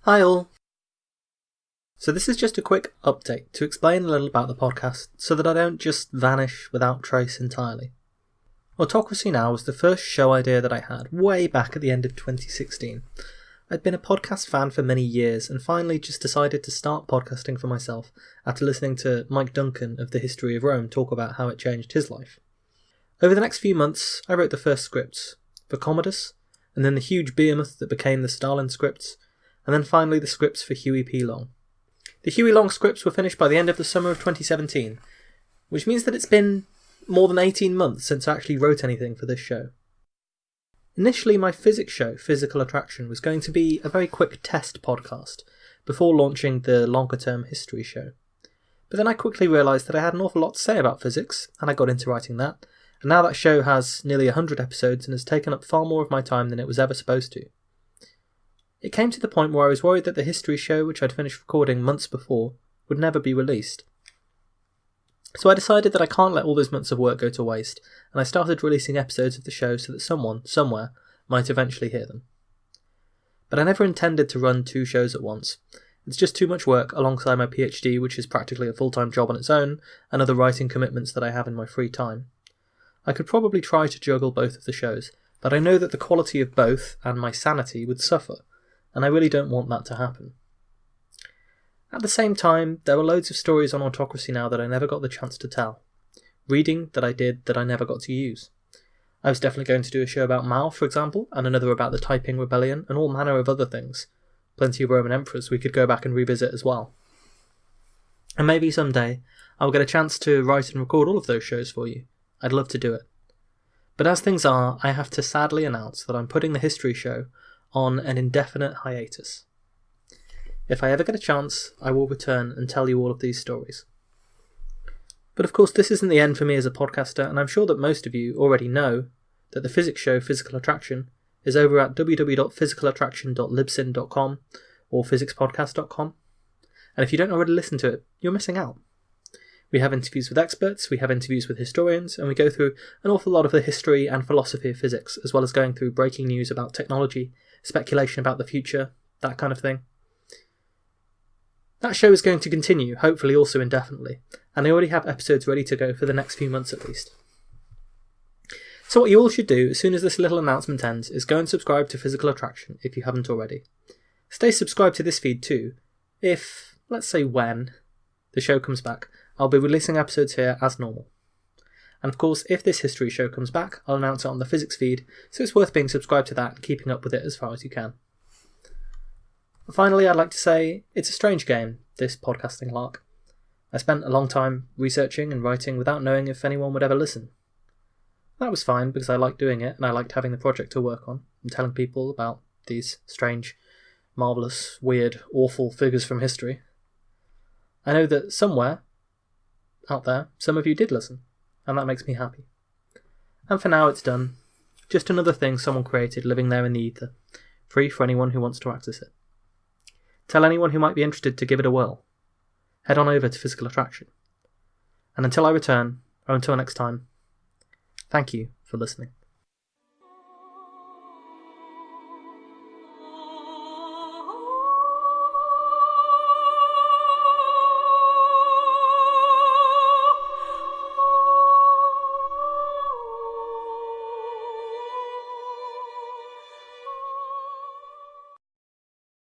Hi all! So this is just a quick update to explain a little about the podcast so that I don't just vanish without trace entirely. Autocracy Now was the first show idea that I had way back at the end of 2016. I'd been a podcast fan for many years and finally just decided to start podcasting for myself after listening to Mike Duncan of the History of Rome talk about how it changed his life. Over the next few months I wrote the first scripts for Commodus, and then the huge behemoth that became the Stalin scripts, and then finally the scripts for Huey P Long. The Huey Long scripts were finished by the end of the summer of 2017, which means that it's been more than 18 months since I actually wrote anything for this show. Initially, my physics show, Physical Attraction, was going to be a very quick test podcast before launching the longer-term history show. But then I quickly realised that I had an awful lot to say about physics, and I got into writing that, and now that show has nearly 100 episodes and has taken up far more of my time than it was ever supposed to. It came to the point where I was worried that the history show, which I'd finished recording months before, would never be released. So I decided that I can't let all those months of work go to waste, and I started releasing episodes of the show so that someone, somewhere, might eventually hear them. But I never intended to run 2 shows at once. It's just too much work alongside my PhD, which is practically a full-time job on its own, and other writing commitments that I have in my free time. I could probably try to juggle both of the shows, but I know that the quality of both, and my sanity, would suffer, and I really don't want that to happen. At the same time, there were loads of stories on Autocracy Now that I never got the chance to tell. Reading that I did that I never got to use. I was definitely going to do a show about Mao, for example, and another about the Taiping Rebellion, and all manner of other things. Plenty of Roman emperors we could go back and revisit as well. And maybe someday, I'll get a chance to write and record all of those shows for you. I'd love to do it. But as things are, I have to sadly announce that I'm putting the history show on an indefinite hiatus. If I ever get a chance, I will return and tell you all of these stories. But of course this isn't the end for me as a podcaster, and I'm sure that most of you already know that the physics show Physical Attraction is over at www.physicalattraction.libsyn.com or physicspodcast.com, and if you don't already listen to it, you're missing out. We have interviews with experts, we have interviews with historians, and we go through an awful lot of the history and philosophy of physics, as well as going through breaking news about technology, speculation about the future, that kind of thing. That show is going to continue, hopefully also indefinitely, and I already have episodes ready to go for the next few months at least. So what you all should do, as soon as this little announcement ends, is go and subscribe to Physical Attraction if you haven't already. Stay subscribed to this feed too, if, let's say when, the show comes back. I'll be releasing episodes here as normal. And of course, if this history show comes back, I'll announce it on the physics feed, so it's worth being subscribed to that and keeping up with it as far as you can. Finally, I'd like to say, it's a strange game, this podcasting lark. I spent a long time researching and writing without knowing if anyone would ever listen. That was fine because I liked doing it and I liked having the project to work on and telling people about these strange, marvellous, weird, awful figures from history. I know that somewhere out there, some of you did listen, and that makes me happy. And for now it's done. Just another thing someone created living there in the ether, free for anyone who wants to access it. Tell anyone who might be interested to give it a whirl. Head on over to Physical Attraction. And until I return, or until next time, thank you for listening.